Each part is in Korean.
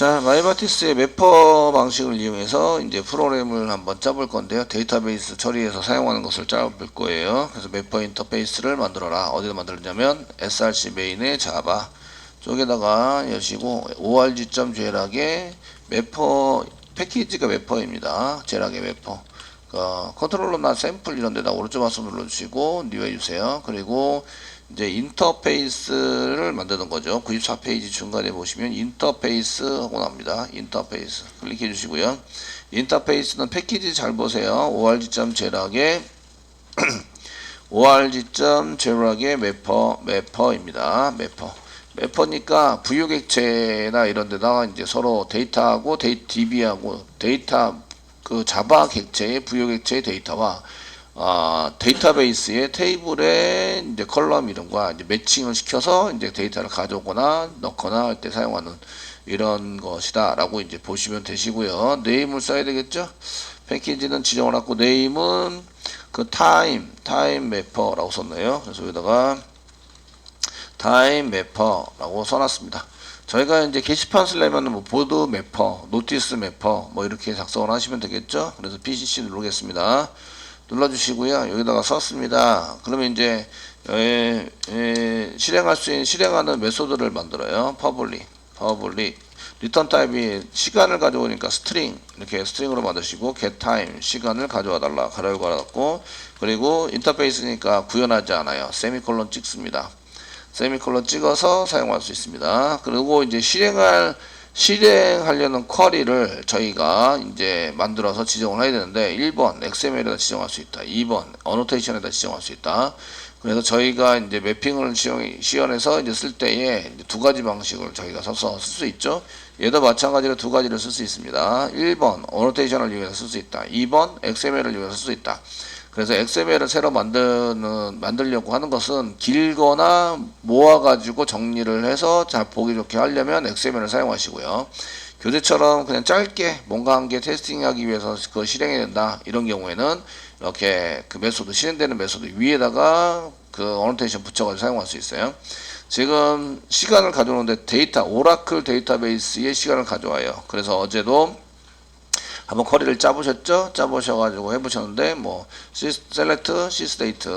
자, 마이바티스의 매퍼 방식을 이용해서 이제 프로그램을 한번 짜볼 건데요. 데이터베이스 처리해서 사용하는 것을 짜볼 거예요. 그래서 매퍼 인터페이스를 만들어라. 어디다 만들었냐면 src 메인의 자바 쪽에다가 여시고 org.j락의 매퍼 패키지가 매퍼입니다. 제락의 매퍼. 컨트롤러나 샘플 이런 데다 오른쪽 마우스 눌러주시고 뉴 해주세요. 그리고 이제 인터페이스를 만드는 거죠. 94페이지 중간에 보시면 인터페이스 하고 나옵니다. 인터페이스 클릭해 주시고요. 인터페이스는 패키지 잘 보세요. org.j락의 org.j락의 매퍼입니다. 매퍼니까 부유객체나 이런 데다가 이제 서로 데이터하고 DB하고 데이터 그 자바 객체의 부유객체의 데이터와 데이터베이스의 테이블에 이제 컬럼 이름과 이제 매칭을 시켜서 이제 데이터를 가져오거나 넣거나 할 때 사용하는 이런 것이다 라고 이제 보시면 되시고요. 네임을 써야 되겠죠. 패키지는 지정을 하고 네임은 그 타임 매퍼라고 썼네요. 그래서 여기다가 타임 매퍼라고 써놨습니다. 저희가 이제 게시판 쓰려면 뭐 보드 매퍼, 노티스 매퍼 뭐 이렇게 작성을 하시면 되겠죠. 그래서 PCC 누르겠습니다. 눌러주시고요. 여기다가 썼습니다. 그러면 이제 실행하는 메소드를 만들어요. 퍼블릭 리턴 타입이 시간을 가져오니까 스트링 이렇게 스트링으로 만드시고 get time 시간을 가져와 달라 가로를 걸어놨고 그리고 인터페이스니까 구현하지 않아요. 세미콜론 찍습니다. 세미콜론 찍어서 사용할 수 있습니다. 그리고 이제 실행하려는 쿼리를 저희가 이제 만들어서 지정을 해야 되는데 1번 XML에다 지정할 수 있다. 2번 어노테이션에다 지정할 수 있다. 그래서 저희가 이제 매핑을 시연해서 이제 쓸 때에 이제 두 가지 방식을 저희가 써서 쓸 수 있죠. 얘도 마찬가지로 두 가지를 쓸 수 있습니다. 1번 어노테이션을 이용해서 쓸 수 있다. 2번 XML을 이용해서 쓸 수 있다. 그래서 XML을 새로 만들려고 하는 것은 길거나 모아가지고 정리를 해서 잘 보기 좋게 하려면 XML을 사용하시고요. 교재처럼 그냥 짧게 뭔가 한 개 테스팅하기 위해서 그거 실행해야 된다. 이런 경우에는 이렇게 그 메소드, 실행되는 메소드 위에다가 그 어노테이션 붙여가지고 사용할 수 있어요. 지금 시간을 가져오는데 오라클 데이터베이스의 시간을 가져와요. 그래서 어제도 한번 쿼리를 짜보셨죠? 짜보셔가지고 해보셨는데 뭐 select sysdate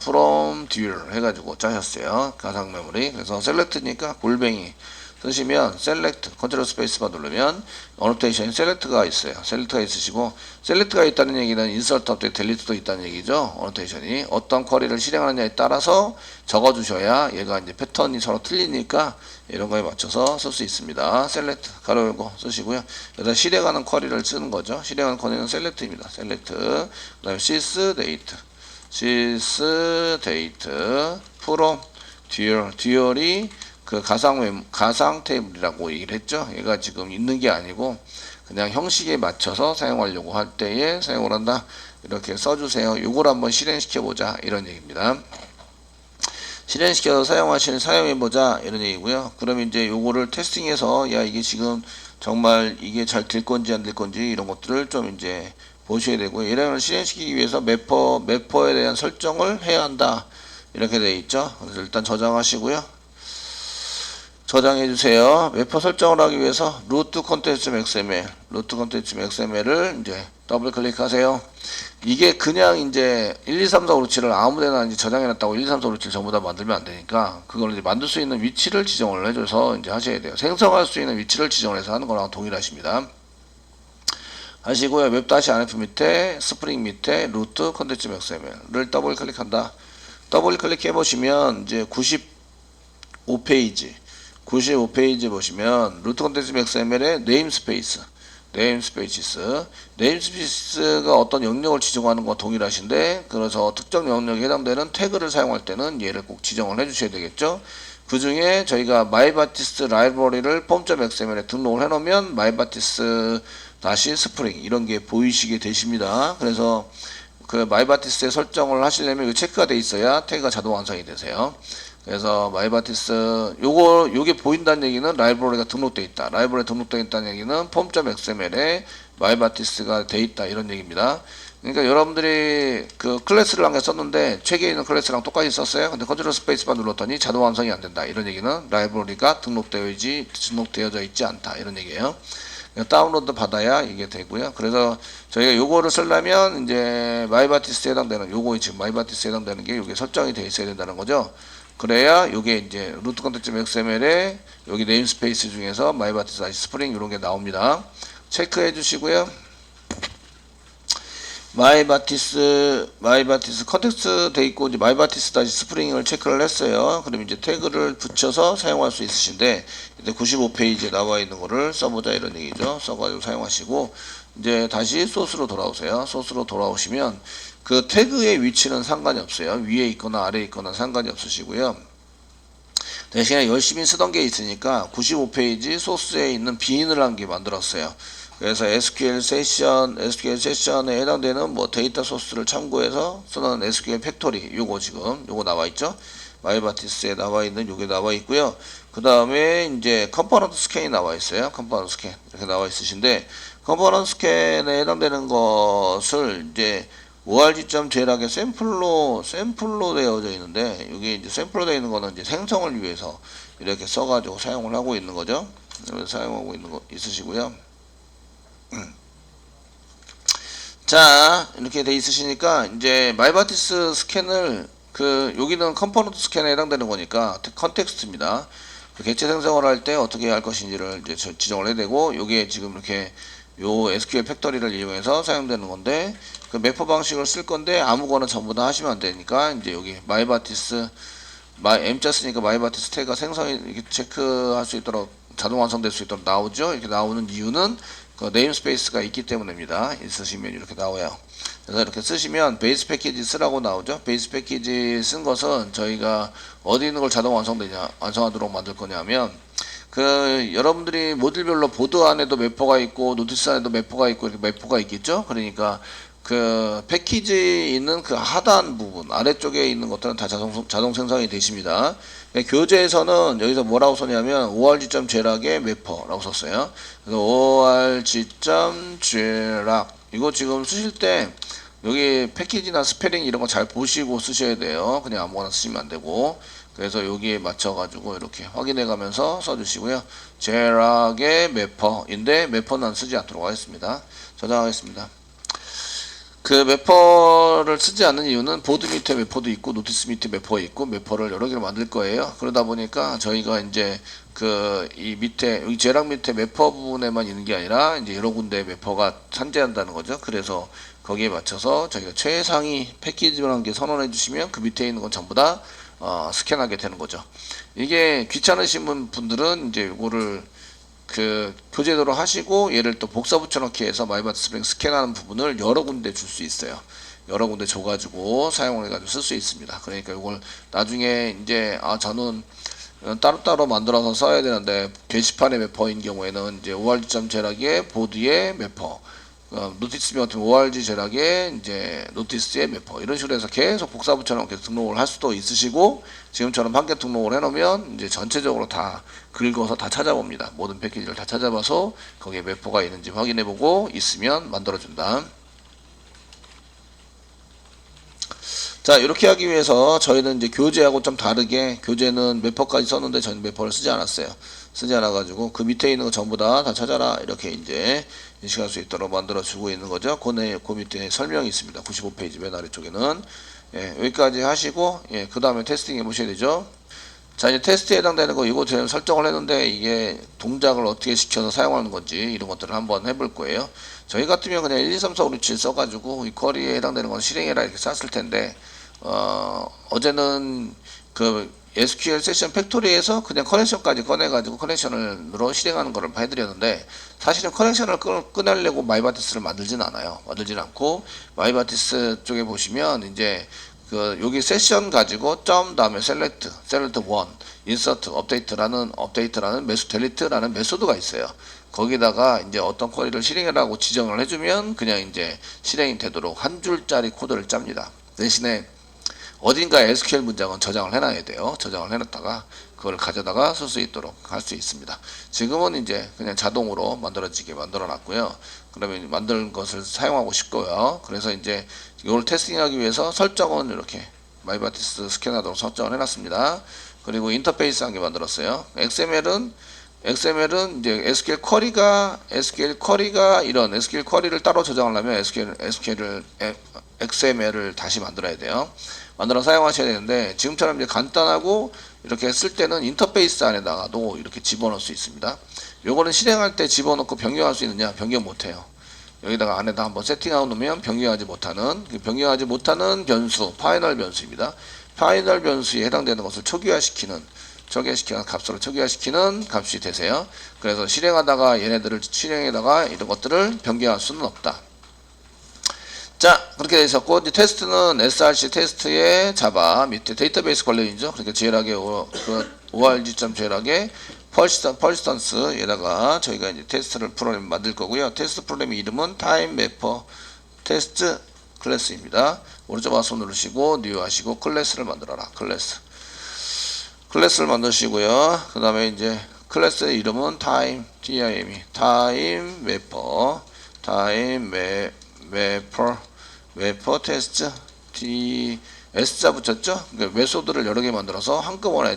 from dual 해가지고 짜셨어요. 가상 메모리. 그래서 select니까 골뱅이 쓰시면 select 컨트롤 스페이스바 누르면 어노테이션에 select가 있어요. select가 있으시고 select가 있다는 얘기는 insert update delete도 있다는 얘기죠. 어노테이션이 어떤 쿼리를 실행하느냐에 따라서 적어주셔야 얘가 이제 패턴이 서로 틀리니까 이런 거에 맞춰서 쓸 수 있습니다. select 가로 열고 쓰시고요. 여기다 실행하는 쿼리를 쓰는 거죠. 실행하는 쿼리는 select입니다. select 그 다음에 sysdate from dual이 그 가상 테이블이라고 얘기를 했죠. 얘가 지금 있는 게 아니고 그냥 형식에 맞춰서 사용하려고 할 때에 사용을 한다. 이렇게 써주세요. 요걸 한번 실행시켜 보자 이런 얘기입니다. 실행시켜서 사용해보자 이런 얘기고요. 그럼 이제 요거를 테스팅해서 야 이게 지금 정말 이게 잘 될 건지 안 될 건지 이런 것들을 좀 이제 보셔야 되고요. 얘를 실행시키기 위해서 매퍼에 대한 설정을 해야 한다 이렇게 되어 있죠. 그래서 일단 저장하시고요. 저장해 주세요. 매퍼 설정을 하기 위해서 root content.xml을 이제 더블 클릭하세요. 이게 그냥 이제 1, 2, 3, 4, 5, 6, 7을 아무데나 이제 저장해 놨다고 1, 2, 3, 4, 5, 6, 7 전부 다 만들면 안 되니까 그걸 이제 만들 수 있는 위치를 지정을 해줘서 이제 하셔야 돼요. 생성할 수 있는 위치를 지정을 해서 하는 거랑 동일하십니다. 하시고요. 웹-rf 밑에 스프링 밑에 root content.xml을 더블 클릭한다. 더블 클릭해 보시면 이제 95페이지 보시면 루트 컨텐츠 XML의 네임스페이스가 어떤 영역을 지정하는 것과 동일하신데 그래서 특정 영역에 해당되는 태그를 사용할 때는 얘를 꼭 지정을 해 주셔야 되겠죠. 그 중에 저희가 마이바티스 라이브러리를 form.xml에 등록을 해 놓으면 마이바티스 다시 스프링 이런 게 보이시게 되십니다. 그래서 그 마이바티스에 설정을 하시려면 이거 체크가 돼 있어야 태그가 자동 완성이 되세요. 그래서 마이바티스 요게 보인다는 얘기는 라이브러리가 등록되어 있다. 라이브러리 등록되어 있다는 얘기는 form.xml에 마이바티스가 되어 있다 이런 얘기입니다. 그러니까 여러분들이 그 클래스를 한 개 썼는데 책에 있는 클래스랑 똑같이 썼어요. 근데 컨트롤 스페이스바 눌렀더니 자동 완성이 안 된다. 이런 얘기는 라이브러리가 등록되어져 있지 않다. 이런 얘기예요. 다운로드 받아야 이게 되고요. 그래서 저희가 요거를 쓰려면 이제 마이바티스에 해당되는 요거 지금 마이바티스에 해당되는 게 요게 설정이 되어 있어야 된다는 거죠. 그래야 요게 이제 루트 컨텐츠 XML에 여기 네임스페이스 중에서 마이바티스 스프링 이런 게 나옵니다. 체크해 주시고요. 마이바티스 컨텍스트 돼 있고 이제 마이바티스 다시 스프링을 체크를 했어요. 그럼 이제 태그를 붙여서 사용할 수 있으신데 이제 95페이지에 나와 있는 거를 써보자 이런 얘기죠. 써가지고 사용하시고 이제 다시 소스로 돌아오세요. 소스로 돌아오시면 그 태그의 위치는 상관이 없어요. 위에 있거나 아래에 있거나 상관이 없으시고요. 대신에 열심히 쓰던 게 있으니까 95페이지 소스에 있는 빈을 한 개 만들었어요. 그래서 SQL 세션에 해당되는 뭐 데이터 소스를 참고해서 쓰는 SQL 팩토리 요거 지금 요거 나와 있죠. 마이바티스에 나와 있는 요게 나와 있고요. 그 다음에 이제 컴포넌트 스캔이 나와 있어요. 컴포넌트 스캔 이렇게 나와 있으신데 컴포넌트 스캔에 해당되는 것을 이제 org.jl하게 샘플로 되어져 있는데 여기 이제 샘플로 되어 있는 거는 이제 생성을 위해서 이렇게 써가지고 사용을 하고 있는 거죠. 사용하고 있는 거 있으시고요. 자 이렇게 돼 있으시니까 이제 마이바티스 스캔을 그 여기는 컴포넌트 스캔에 해당되는 거니까 컨텍스트입니다. 객체 생성을 할 때 어떻게 할 것인지를 이제 지정을 해야 되고 여기에 지금 이렇게 요 SQL 팩토리를 이용해서 사용되는 건데 그 매퍼 방식을 쓸 건데 아무거나 전부 다 하시면 안 되니까 이제 여기 마이바티스 M자 쓰니까 마이바티스 태그가 생성이 이렇게 체크할 수 있도록 자동 완성될 수 있도록 나오죠. 이렇게 나오는 이유는 그 네임스페이스가 있기 때문입니다. 있으시면 이렇게 나와요. 그래서 이렇게 쓰시면 베이스 패키지 쓰라고 나오죠. 베이스 패키지 쓴 것은 저희가 어디 있는 걸 자동 완성하도록 만들 거냐면 그 여러분들이 모듈별로 보드 안에도 매퍼가 있고 노티스 안에도 매퍼가 있고 이렇게 매퍼가 있겠죠. 그러니까 그 패키지 있는 그 하단 부분 아래쪽에 있는 것들은 다 자동 생성이 되십니다. 교재에서는 여기서 뭐라고 썼냐면 org.jl하게 매퍼라고 썼어요. 그래서 org.jl 이거 지금 쓰실 때 여기 패키지나 스페링 이런 거 잘 보시고 쓰셔야 돼요. 그냥 아무거나 쓰시면 안 되고. 그래서 여기에 맞춰가지고 이렇게 확인해 가면서 써주시고요. jl하게 매퍼인데 매퍼는 쓰지 않도록 하겠습니다. 저장하겠습니다. 그 매퍼를 쓰지 않는 이유는 보드 밑에 매퍼도 있고 노티스 밑에 매퍼가 있고 매퍼를 여러 개를 만들 거예요. 그러다 보니까 저희가 이제 그 이 밑에 여기 제락 밑에 매퍼 부분에만 있는 게 아니라 이제 여러 군데 매퍼가 산재한다는 거죠. 그래서 거기에 맞춰서 저희가 최상위 패키지라는 게 선언해 주시면 그 밑에 있는 건 전부 다 스캔하게 되는 거죠. 이게 귀찮으신 분들은 이제 이거를 그 교재대로 하시고 얘를 또 복사 붙여넣기 해서 마이바티스 스프링 스캔하는 부분을 여러 군데 줄 수 있어요. 여러 군데 줘가지고 사용을 해가지고 쓸 수 있습니다. 그러니까 이걸 나중에 이제 저는 따로따로 만들어서 써야 되는데 게시판의 매퍼인 경우에는 이제 org.jl하게 보드의 매퍼 노티스 같은 org 제락에 이제 노티스의 매퍼 이런 식으로 해서 계속 복사 붙여넣기 등록을 할 수도 있으시고 지금처럼 한 개 등록을 해놓으면 이제 전체적으로 다 긁어서 다 찾아봅니다. 모든 패키지를 다 찾아봐서 거기에 매퍼가 있는지 확인해보고 있으면 만들어준다. 자 이렇게 하기 위해서 저희는 이제 교재하고 좀 다르게 교재는 매퍼까지 썼는데 저는 매퍼를 쓰지 않았어요. 쓰지 않아가지고 그 밑에 있는 거 전부 다 찾아라 이렇게 이제 인식할 수 있도록 만들어 주고 있는 거죠. 그 밑에 설명이 있습니다. 95페이지 맨 아래쪽에는 여기까지 하시고 그 다음에 테스팅 해보셔야 되죠. 자 이제 테스트에 해당되는 거 이거 제가 설정을 했는데 이게 동작을 어떻게 시켜서 사용하는 건지 이런 것들을 한번 해볼 거예요. 저희 같으면 그냥 1, 2, 3, 4, 5, 6, 7 써가지고 이 쿼리에 해당되는 건 실행해라 이렇게 쐈을 텐데 어제는 그 SQL 세션 팩토리에서 그냥 커넥션까지 꺼내가지고 커넥션으로 실행하는 거를 해드렸는데 사실은 커넥션을 꺼내려고 마이바티스를 만들진 않아요. 만들진 않고 마이바티스 쪽에 보시면 이제 그 여기 세션 가지고 점 다음에 셀렉트 1, 인서트, 업데이트라는 델리트라는 메소드가 있어요. 거기다가 이제 어떤 쿼리를 실행하라고 지정을 해주면 그냥 이제 실행이 되도록 한 줄짜리 코드를 짭니다. 대신에 어딘가에 SQL 문장은 저장을 해놔야 돼요. 저장을 해놨다가 그걸 가져다가 쓸 수 있도록 할 수 있습니다. 지금은 이제 그냥 자동으로 만들어지게 만들어 놨고요. 그러면 만든 것을 사용하고 싶고요. 그래서 이제 이걸 테스팅하기 위해서 설정은 이렇게 마이바티스 스캐너로 설정을 해놨습니다. 그리고 인터페이스 한 개 만들었어요. XML은 이제 SQL 쿼리가 이런 SQL 쿼리를 따로 저장하려면 XML을 다시 만들어야 돼요. 만들어 사용하셔야 되는데 지금처럼 이제 간단하고 이렇게 쓸 때는 인터페이스 안에다가도 이렇게 집어넣을 수 있습니다. 요거는 실행할 때 집어넣고 변경할 수 있느냐? 변경 못해요. 여기다가 안에다 한번 세팅하고 놓으면 변경하지 못하는 변수, 파이널 변수입니다. 파이널 변수에 해당되는 것을 초기화시키는 값으로 초기화시키는 값이 되세요. 그래서 실행에다가 이런 것들을 변경할 수는 없다. 자, 그렇게 되어 있었고, 이제 테스트는 src 테스트의 자바 밑에 데이터베이스 관련이죠. 그러니까 제일하게 org.제일하게 퍼시스턴스에다가 저희가 이제 테스트를 프로그램 만들 거고요. 테스트 프로그램 이름은 타임 매퍼 테스트 클래스입니다. 오른쪽 마우스 누르시고 뉴 하시고 클래스를 만들어라. 클래스를 만드시고요. 그 다음에 이제 클래스의 이름은 타임 매퍼 테스트 S자 붙였죠? 그러니까 메소드를 여러 개 만들어서 한꺼번에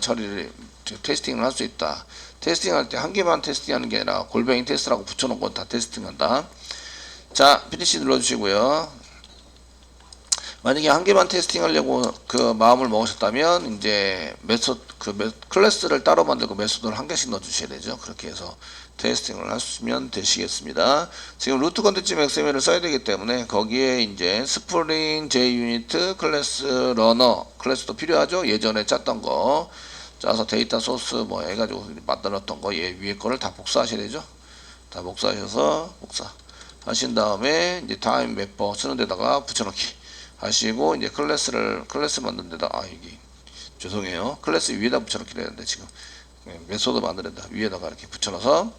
테스팅을 할 수 있다. 테스팅할 때 한 개만 테스팅하는 게 아니라 골뱅이 테스트라고 붙여놓고 다 테스팅한다. 자, 피니시 눌러주시고요. 만약에 한 개만 테스팅하려고 그 마음을 먹으셨다면 이제 클래스를 따로 만들고 메소드를 한 개씩 넣어주셔야 되죠. 그렇게 해서 테스팅을 하시면 되시겠습니다. 지금 루트 컨텐츠 XML을 써야 되기 때문에 거기에 이제 스프링 JUnit 클래스 러너 클래스도 필요하죠. 예전에 짰던 거 짜서 데이터 소스 뭐 해가지고 만들었던 거 위에 거를 다 복사하셔야 되죠. 다 복사하셔서 복사하신 다음에 이제 타임 매퍼 쓰는 데다가 붙여넣기 하시고 이제 클래스 만든 데다 이게 죄송해요. 클래스 위에다 붙여넣기 되는데 지금 메소드 만드는다 위에다가 이렇게 붙여넣어서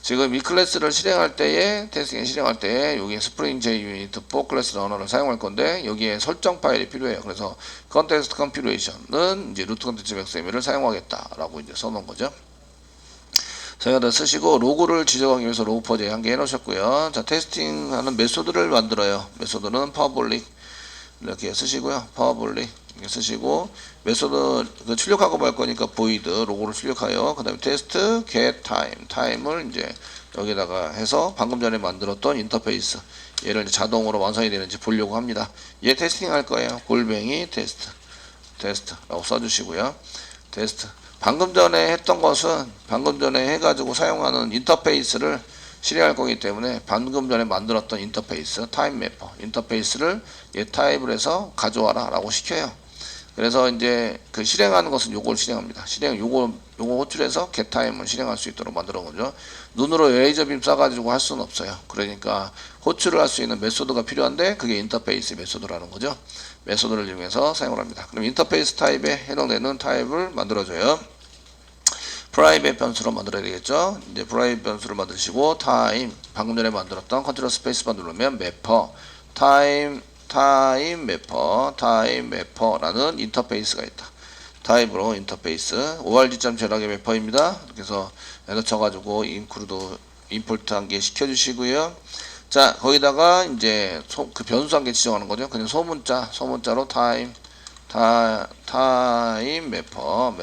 지금 이 클래스를 실행할 때에 테스팅 실행할 때에 여기 스프링 JUnit for 클래스 러너를 사용할 건데 여기에 설정 파일이 필요해요. 그래서 컨텍스트 컴퓨레이션은 이제 루트 컨텐츠 XML을 사용하겠다라고 이제 써놓은 거죠. 저희가 다 쓰시고 로그를 지정하기 위해서 로그 퍼즐 한 개 해놓으셨고요. 자, 테스팅하는 메소드를 만들어요. 메소드는 파워블릭 이렇게 쓰시고요. 파워블릭 이렇게 쓰시고 메소드 출력하고 말 거니까 void 로고를 출력하여 그 다음에 테스트 get time을 이제 여기다가 해서 방금 전에 만들었던 인터페이스 얘를 이제 자동으로 완성이 되는지 보려고 합니다. 얘 테스팅 할 거예요. 골뱅이 테스트라고 써주시고요. 테스트 방금 전에 했던 것은 방금 전에 해가지고 사용하는 인터페이스를 실행할 거기 때문에 방금 전에 만들었던 인터페이스 타임 매퍼 인터페이스를 얘 타입을 해서 가져와라 라고 시켜요. 그래서 이제 그 실행하는 것은 요걸 실행합니다. 요거 호출해서 getTime을 실행할 수 있도록 만들어 거죠. 눈으로 레이저 빔 쏴가지고 할 수는 없어요. 그러니까 호출을 할 수 있는 메소드가 필요한데 그게 인터페이스 메소드라는 거죠. 메소드를 이용해서 사용을 합니다. 그럼 인터페이스 타입에 해당되는 타입을 만들어줘요. 프라이빗 변수로 만들어야 되겠죠. 이제 프라이빗 변수를 만드시고 타임 방금 전에 만들었던 컨트롤 스페이스바 누르면 매퍼 타임 매퍼라는 인터페이스가 있다. 타입으로 인터페이스 org.제락의 매퍼입니다. 이렇게 해서 에러 쳐가지고 임포트 한 개 시켜주시고요. 자, 거기다가 이제 그 변수 한 개 지정하는 거죠. 그냥 소문자로 타임 매퍼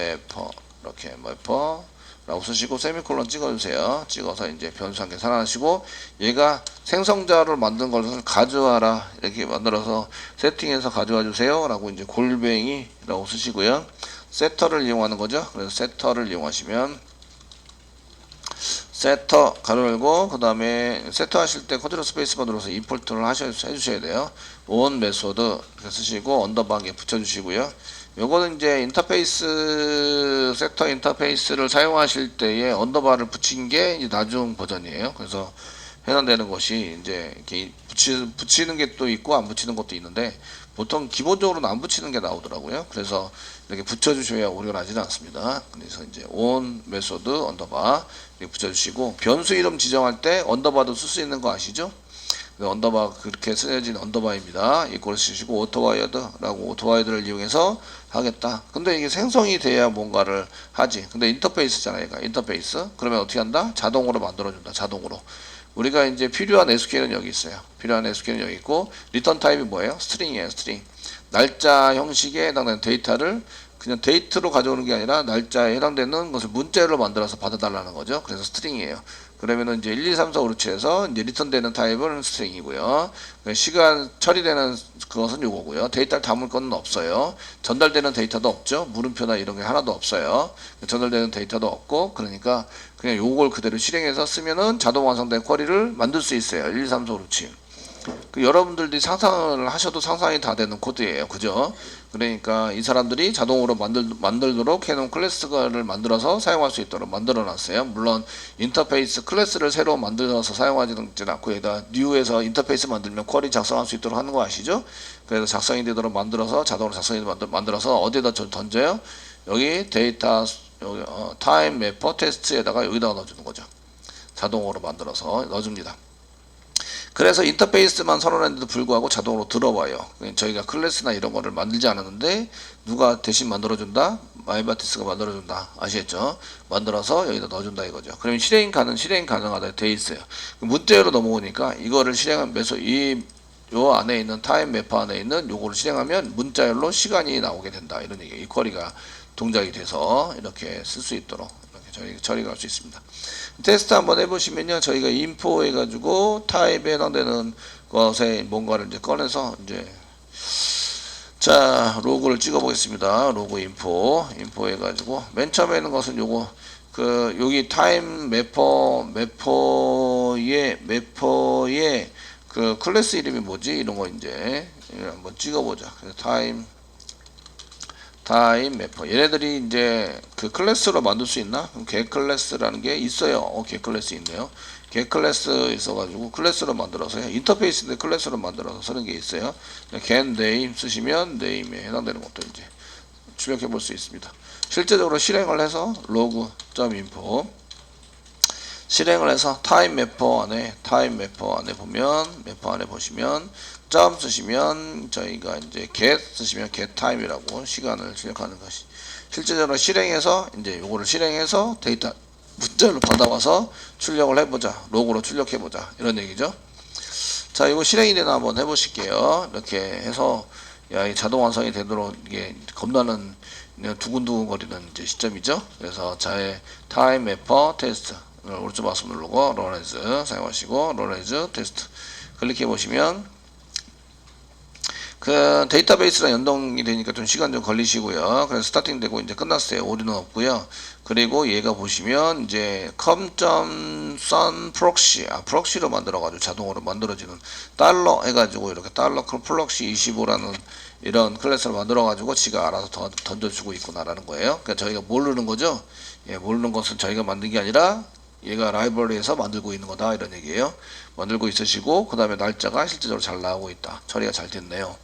이렇게 매퍼라고 쓰시고 세미콜론 찍어주세요. 찍어서 이제 변수 한 개 살아나시고 얘가 생성자를 만든 것을 가져와라 이렇게 만들어서 세팅해서 가져와 주세요 라고 이제 골뱅이라고 쓰시고요. 세터를 이용하는 거죠. 그래서 세터를 이용하시면 세터 가로 열고 그 다음에 세터 하실 때 컨트롤 스페이스바 눌러서 임포트를 해주셔야 돼요. on 메소드 이렇게 쓰시고 언더바 한 개 붙여주시고요. 요거는 이제 세터 인터페이스를 사용하실 때에 언더바를 붙인 게 이제 나중 버전이에요. 그래서 해당되는 것이 이제 이렇게 붙이는 게 또 있고 안 붙이는 것도 있는데 보통 기본적으로는 안 붙이는 게 나오더라고요. 그래서 이렇게 붙여주셔야 오류가 나지는 않습니다. 그래서 이제 on 메소드 언더바 이렇게 붙여주시고 변수 이름 지정할 때 언더바도 쓸 수 있는 거 아시죠? 언더바 그렇게 쓰여진 언더바입니다. 이꼴을 쓰시고 오토와이어드라고 오토와이어드를 이용해서 하겠다. 근데 이게 생성이 돼야 뭔가를 하지. 근데 인터페이스잖아, 얘가. 인터페이스. 그러면 어떻게 한다? 자동으로 만들어준다. 자동으로. 우리가 이제 필요한 SQL은 여기 있어요. 필요한 SQL은 여기 있고, 리턴 타입이 뭐예요? 스트링이에요, 스트링. 날짜 형식에 해당되는 데이터를 그냥 데이트로 가져오는 게 아니라 날짜에 해당되는 것을 문자로 만들어서 받아달라는 거죠. 그래서 스트링이에요. 그러면은 이제 1, 2, 3, 4, 5, 6에서 이제 리턴되는 타입은 스트링이고요. 시간 처리되는 그것은 요거고요. 데이터를 담을 건 없어요. 전달되는 데이터도 없죠. 물음표나 이런 게 하나도 없어요. 전달되는 데이터도 없고, 그러니까 그냥 요걸 그대로 실행해서 쓰면은 자동 완성된 쿼리를 만들 수 있어요. 1, 2, 3, 4, 5, 6, 7. 여러분들이 상상을 하셔도 상상이 다 되는 코드예요. 그죠? 그러니까 이 사람들이 자동으로 만들도록 해놓은 클래스를 만들어서 사용할 수 있도록 만들어 놨어요. 물론 인터페이스 클래스를 새로 만들어서 사용하지는 않고 여기다 뉴에서 인터페이스 만들면 쿼리 작성할 수 있도록 하는 거 아시죠? 그래서 작성이 되도록 만들어서 자동으로 작성이 만들어서 어디에다 던져요? 여기 데이터 여기 타임 매퍼 테스트에다가 여기다가 넣어주는 거죠. 자동으로 만들어서 넣어줍니다. 그래서 인터페이스만 선언했는데도 불구하고 자동으로 들어와요. 저희가 클래스나 이런 거를 만들지 않았는데 누가 대신 만들어준다? 마이바티스가 만들어준다. 아시겠죠? 만들어서 여기다 넣어준다 이거죠. 그러면 실행 가능하다 돼 있어요. 문자로 넘어오니까 이거를 실행한 요 안에 있는 타임 매퍼 안에 있는 요거를 실행하면 문자열로 시간이 나오게 된다. 이런 얘기예요. 이 쿼리가 동작이 돼서 이렇게 쓸 수 있도록 이렇게 처리가 할 수 있습니다. 테스트 한번 해보시면요. 저희가 인포 해가지고 타입에 해당되는 것에 뭔가를 이제 꺼내서 이제 자 로그를 찍어 보겠습니다. 로그 인포 해가지고 맨 처음에 있는 것은 요거 여기 타임 매퍼의 그 클래스 이름이 뭐지? 이런 거 이제 한번 찍어보자. 타임 매퍼. 얘네들이 이제 그 클래스로 만들 수 있나? 그럼 get 클래스라는 게 있어요. get 클래스 있네요. get 클래스 있어가지고 클래스로 만들어서요. 인터페이스인데 클래스로 만들어서 쓰는 게 있어요. get name 쓰시면 name에 해당되는 것도 이제 출력해 볼 수 있습니다. 실제적으로 실행을 해서 log.info 실행을 해서 타임 매퍼 안에 보면 매퍼 안에 보시면 점 쓰시면 저희가 이제 get 쓰시면 get time이라고 시간을 출력하는 것이 실제적으로 실행해서 이제 요거를 실행해서 데이터 문자로 받아와서 출력을 해보자. 로그로 출력해보자. 이런 얘기죠. 자, 이거 실행이 되나 한번 해보실게요. 이렇게 해서 이 자동 완성이 되도록 이게 겁나는 두근두근 거리는 이제 시점이죠. 그래서 자의 타임 매퍼 테스트 오른쪽 마우스 누르고 런에즈 사용하시고 런에즈 테스트 클릭해 보시면 그 데이터베이스랑 연동이 되니까 좀 시간 좀 걸리시고요. 그래서 스타팅 되고 이제 끝났어요. 오류는 없고요. 그리고 얘가 보시면 이제 com.sun proxy 프록시로 만들어가지고 자동으로 만들어지는 달러 해가지고 이렇게 달러 프록시 25라는 이런 클래스를 만들어가지고 지가 알아서 던져주고 있구나라는 거예요. 그러니까 저희가 모르는 거죠. 모르는 것은 저희가 만든 게 아니라 얘가 라이브러리에서 만들고 있는 거다 이런 얘기예요. 만들고 있으시고 그 다음에 날짜가 실제적으로 잘 나오고 있다. 처리가 잘 됐네요.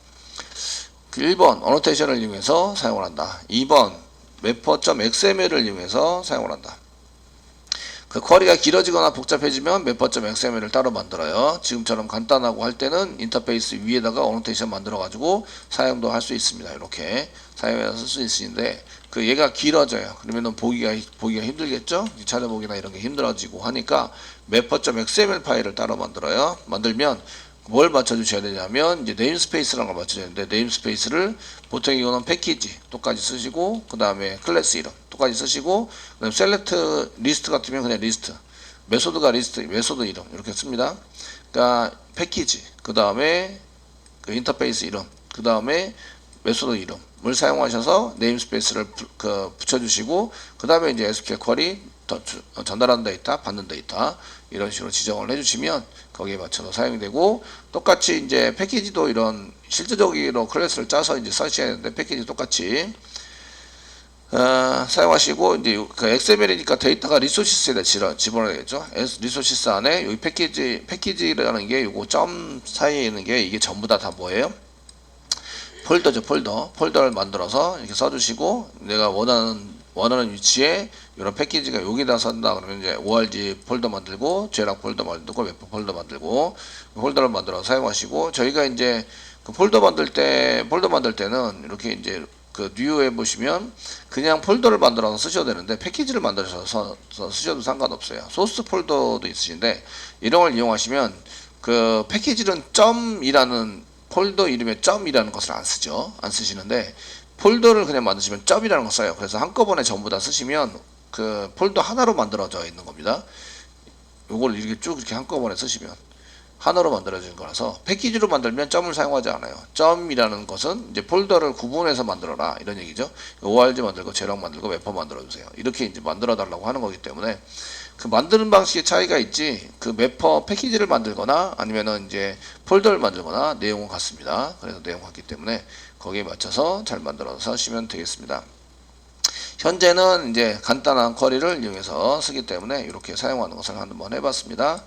1번 어노테이션을 이용해서 사용을 한다. 2번 mapper.xml을 이용해서 사용을 한다. 그 쿼리가 길어지거나 복잡해지면 mapper.xml을 따로 만들어요. 지금처럼 간단하고 할 때는 인터페이스 위에다가 어노테이션 만들어 가지고 사용도 할 수 있습니다. 이렇게 사용해서 쓸 수 있는데 그 얘가 길어져요. 그러면은 보기가 힘들겠죠? 찾아보기나 이런 게 힘들어지고 하니까 mapper.xml 파일을 따로 만들어요. 만들면 뭘 맞춰주셔야 되냐면 이제 네임스페이스라는 걸 맞춰줘야 되는데 네임스페이스를 보통 이거는 패키지 똑같이 쓰시고 그 다음에 클래스 이름 똑같이 쓰시고 그 다음에 셀렉트 리스트 같으면 그냥 리스트 메소드가 리스트 메소드 이름 이렇게 씁니다. 그러니까 패키지 그 다음에 그 인터페이스 이름 그 다음에 메소드 이름을 사용하셔서 네임스페이스를 붙여주시고 그 다음에 이제 SQL 쿼리 전달하는 데이터 받는 데이터 이런 식으로 지정을 해주시면 거기에 맞춰서 사용이 되고 똑같이 이제 패키지도 이런 실제적으로 클래스를 짜서 이제 써셔야 되는데 패키지 똑같이 사용하시고 이제 그 XML이니까 데이터가 리소시스에 집어넣어야겠죠. 리소시스 안에 여기 패키지라는 게 요거 점 사이에 있는 게 이게 전부 다 뭐예요? 폴더죠. 폴더를 만들어서 이렇게 써주시고 내가 원하는 원하는 위치에 이런 패키지가 여기다 선다 그러면 이제 org 폴더 만들고 제락 폴더 만들고 웹 폴더 만들고 폴더를 만들어 사용하시고, 저희가 이제 그 폴더 만들 때는 이렇게 이제 그 뉴에 보시면 그냥 폴더를 만들어서 쓰셔도 되는데 패키지를 만들어서 쓰셔도 상관없어요. 소스 폴더도 있으신데 이런 걸 이용하시면 그 패키지는 점이라는 폴더 이름에 점이라는 것을 안 쓰죠. 안 쓰시는데 폴더를 그냥 만드시면 점이라는 거 써요. 그래서 한꺼번에 전부 다 쓰시면 그 폴더 하나로 만들어져 있는 겁니다. 요걸 이렇게 쭉 이렇게 한꺼번에 쓰시면 하나로 만들어진 거라서 패키지로 만들면 점을 사용하지 않아요. 점이라는 것은 이제 폴더를 구분해서 만들어라 이런 얘기죠. org 만들고 제락 만들고 웹퍼 만들어 주세요. 이렇게 이제 만들어 달라고 하는 거기 때문에 그 만드는 방식의 차이가 있지, 그 맵퍼 패키지를 만들거나 아니면은 이제 폴더를 만들거나 내용은 같습니다. 그래서 내용 같기 때문에 거기에 맞춰서 잘 만들어서 하시면 되겠습니다. 현재는 이제 간단한 쿼리를 이용해서 쓰기 때문에 이렇게 사용하는 것을 한번 해봤습니다.